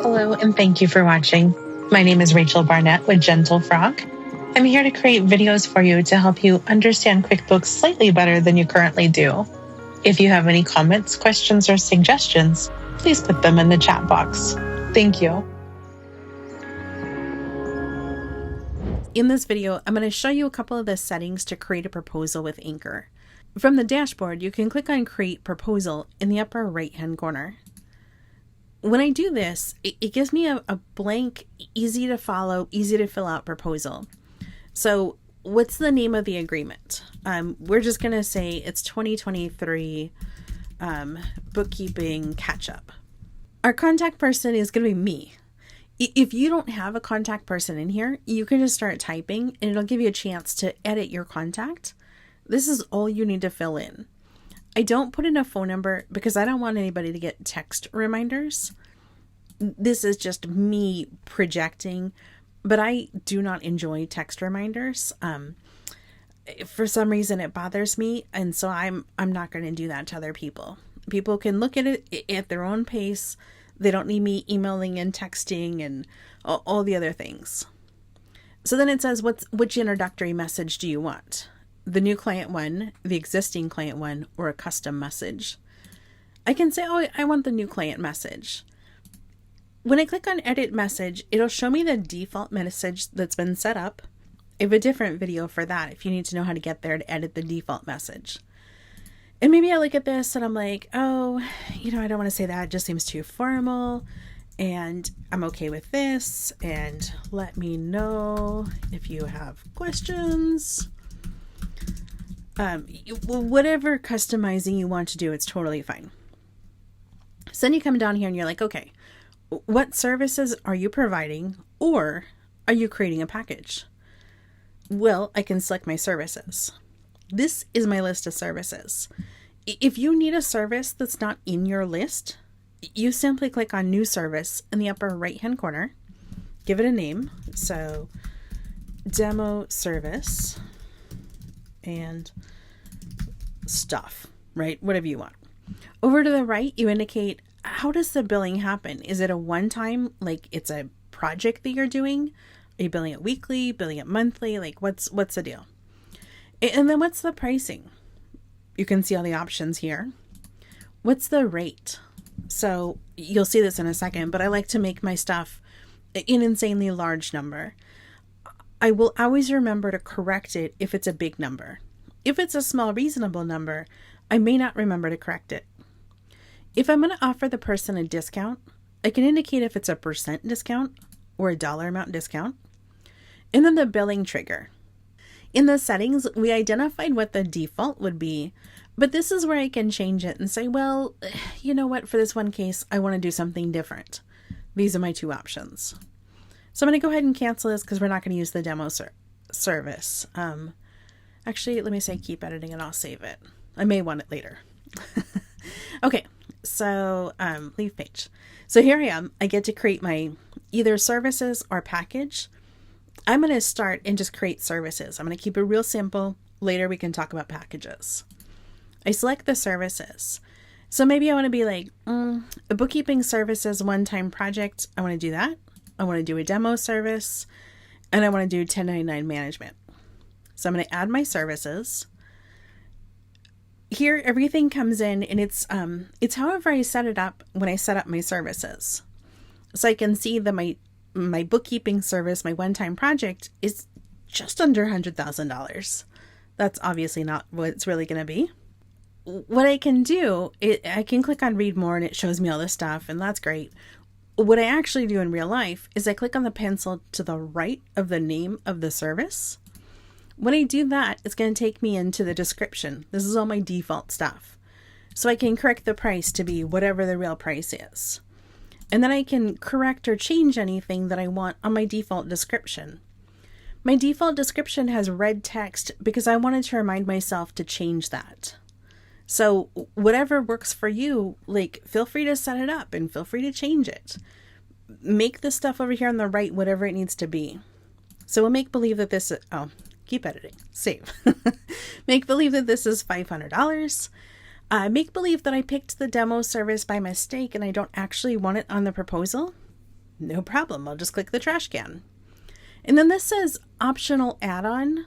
Hello, and thank you for watching. My name is Rachel Barnett with Gentle Frog. I'm here to create videos for you to help you understand QuickBooks slightly better than you currently do. If you have any comments, questions, or suggestions, please put them in the chat box. Thank you. In this video, I'm going to show you a couple of the settings to create a proposal with Anchor. From the dashboard, you can click on Create Proposal in the upper right-hand corner. When I do this, it gives me a blank, easy to follow, easy to fill out proposal. So what's the name of the agreement? We're just going to say it's 2023 bookkeeping catch-up. Our contact person is going to be me. If you don't have a contact person in here, you can just start typing and it'll give you a chance to edit your contact. This is all you need to fill in. I don't put in a phone number because I don't want anybody to get text reminders. This is just me projecting, but I do not enjoy text reminders. For some reason it bothers me, and so I'm not going to do that to other people. People can look at it at their own pace. They don't need me emailing and texting and all the other things. So then it says, which introductory message do you want? The new client one, the existing client one, or a custom message. I can say, oh, I want the new client message. When I click on edit message, it'll show me the default message that's been set up. I have a different video for that if you need to know how to get there to edit the default message. And maybe I look at this and I'm like, oh, I don't want to say that. It just seems too formal. And I'm okay with this. And let me know if you have questions. Whatever customizing you want to do, it's totally fine. So then you come down here and you're like, okay, what services are you providing, or are you creating a package? Well, I can select my services. This is my list of services. If you need a service that's not in your list, you simply click on New Service in the upper right-hand corner, give it a name. So, Demo Service. And stuff, right? Whatever you want. Over to the right, you indicate, how does the billing happen? Is it a one-time, like it's a project that you're doing? Are you billing it weekly, billing it monthly? Like what's the deal? And then what's the pricing? You can see all the options here. What's the rate? So you'll see this in a second, but I like to make my stuff an insanely large number. I will always remember to correct it if it's a big number. If it's a small, reasonable number, I may not remember to correct it. If I'm going to offer the person a discount, I can indicate if it's a % discount or a dollar amount discount. And then the billing trigger. In the settings, we identified what the default would be, but this is where I can change it and say, well, you know what, for this one case, I want to do something different. These are my two options. So I'm going to go ahead and cancel this because we're not going to use the demo service. Actually, let me say keep editing and I'll save it. I may want it later. Okay, so leave page. So here I am. I get to create my either services or package. I'm going to start and just create services. I'm going to keep it real simple. Later we can talk about packages. I select the services. So maybe I want to be like a bookkeeping services one-time project. I want to do that. I want to do a demo service, and I want to do 1099 management. So I'm going to add my services. Here, everything comes in, and it's however I set it up when I set up my services. So I can see that my bookkeeping service, my one-time project, is just under $100,000. That's obviously not what it's really going to be. What I can do, I can click on Read More, and it shows me all this stuff, and that's great. What I actually do in real life is I click on the pencil to the right of the name of the service. When I do that, it's going to take me into the description. This is all my default stuff. So I can correct the price to be whatever the real price is. And then I can correct or change anything that I want on my default description. My default description has red text because I wanted to remind myself to change that. So whatever works for you, like feel free to set it up and feel free to change it. Make the stuff over here on the right whatever it needs to be. So we'll make believe that this is, keep editing, save. Make believe that this is $500. Make believe that I picked the demo service by mistake and I don't actually want it on the proposal. No problem. I'll just click the trash can. And then this says optional add-on.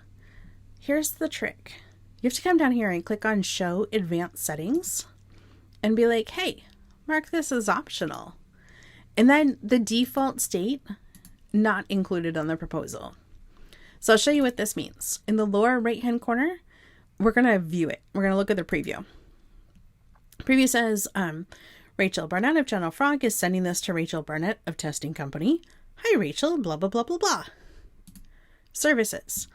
Here's the trick. You have to come down here and click on show advanced settings and be like, hey, mark this as optional. And then the default state, not included on the proposal. So I'll show you what this means. In the lower right-hand corner, we're going to view it. We're going to look at the preview. Preview says, Rachel Barnett of Gentle Frog is sending this to Rachel Barnett of Testing Company. Hi, Rachel, blah, blah, blah, blah, blah. Services.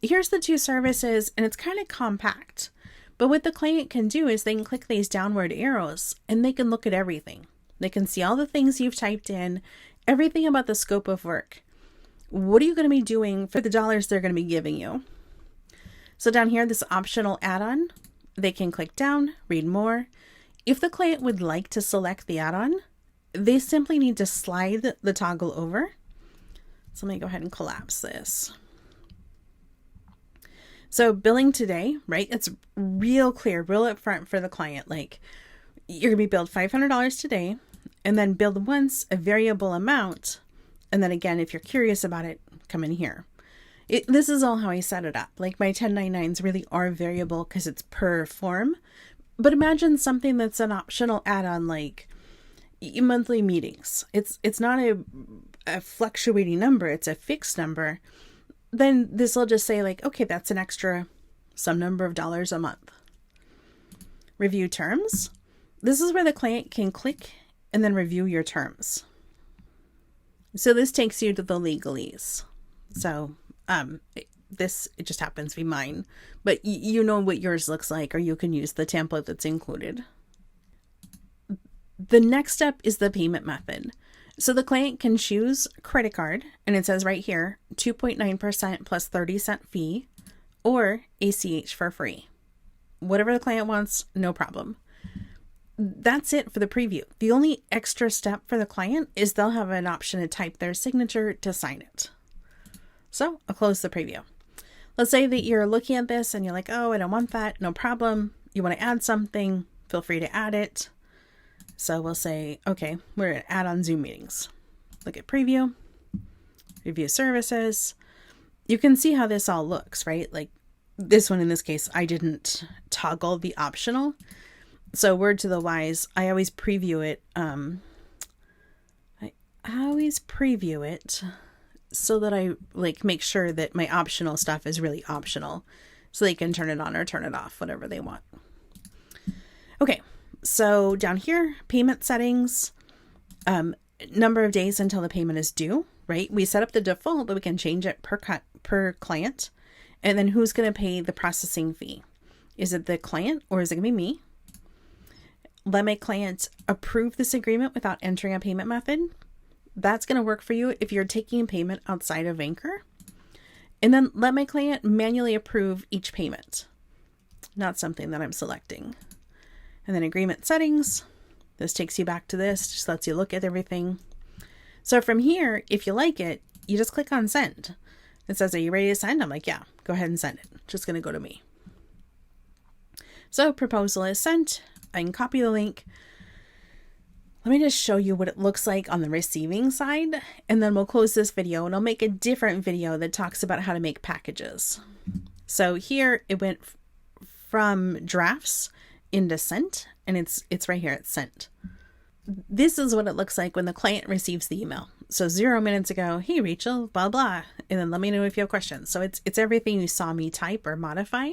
Here's the two services, and it's kind of compact. But what the client can do is they can click these downward arrows, and they can look at everything. They can see all the things you've typed in, everything about the scope of work. What are you going to be doing for the dollars they're going to be giving you? So down here, this optional add-on, they can click down, read more. If the client would like to select the add-on, they simply need to slide the toggle over. So let me go ahead and collapse this. So billing today, right? It's real clear, real upfront for the client. Like, you're going to be billed $500 today, and then billed once a variable amount. And then again, if you're curious about it, come in here. This is all how I set it up. Like, my 1099s really are variable because it's per form. But imagine something that's an optional add-on, like monthly meetings. It's not a fluctuating number. It's a fixed number. Then this will just say like, okay, that's an extra some number of dollars a month. Review terms. This is where the client can click and then review your terms. So this takes you to the legalese. So it just happens to be mine, but you know what yours looks like, or you can use the template that's included. The next step is the payment method. So the client can choose credit card, and it says right here, 2.9% plus 30-cent fee, or ACH for free. Whatever the client wants, no problem. That's it for the preview. The only extra step for the client is they'll have an option to type their signature to sign it. So I'll close the preview. Let's say that you're looking at this and you're like, oh, I don't want that. No problem. You want to add something, feel free to add it. So we'll say, okay, we're at add-on Zoom meetings. Look at preview, review services. You can see how this all looks, right? Like this one, in this case, I didn't toggle the optional. So word to the wise, I always preview it. I always preview it so that I like make sure that my optional stuff is really optional, so they can turn it on or turn it off, whatever they want. Okay, so down here, payment settings, number of days until the payment is due, right? We set up the default, but we can change it per client. And then who's going to pay the processing fee? Is it the client or is it going to be me? Let my client approve this agreement without entering a payment method. That's going to work for you if you're taking payment outside of Anchor. And then let my client manually approve each payment. Not something that I'm selecting. And then agreement settings. This takes you back to this, just lets you look at everything. So from here, if you like it, you just click on send. It says, are you ready to send? I'm like, yeah, go ahead and send it. Just going to go to me. So proposal is sent. I can copy the link. Let me just show you what it looks like on the receiving side, and then we'll close this video and I'll make a different video that talks about how to make packages. So here it went from drafts into sent, and it's right here, it's sent. This is what it looks like when the client receives the email. So 0 minutes ago, hey Rachel, blah, blah, and then let me know if you have questions. So it's everything you saw me type or modify.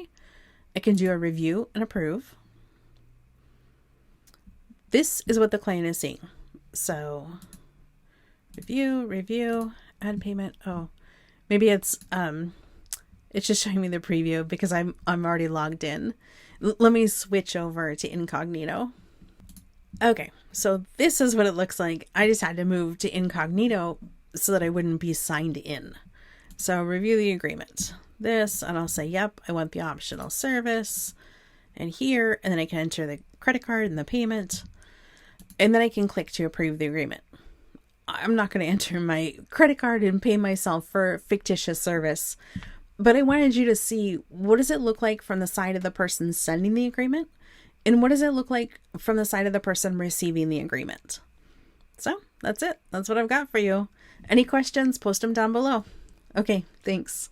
I can do a review and approve. This is what the client is seeing. So review, add payment. Oh, maybe it's just showing me the preview because I'm already logged in. Let me switch over to incognito. Okay, so this is what it looks like. I just had to move to incognito so that I wouldn't be signed in. So review the agreement. This, and I'll say, yep, I want the optional service. And here, and then I can enter the credit card and the payment. And then I can click to approve the agreement. I'm not going to enter my credit card and pay myself for fictitious service, but I wanted you to see, what does it look like from the side of the person sending the agreement? And what does it look like from the side of the person receiving the agreement? So that's it. That's what I've got for you. Any questions, post them down below. Okay, thanks.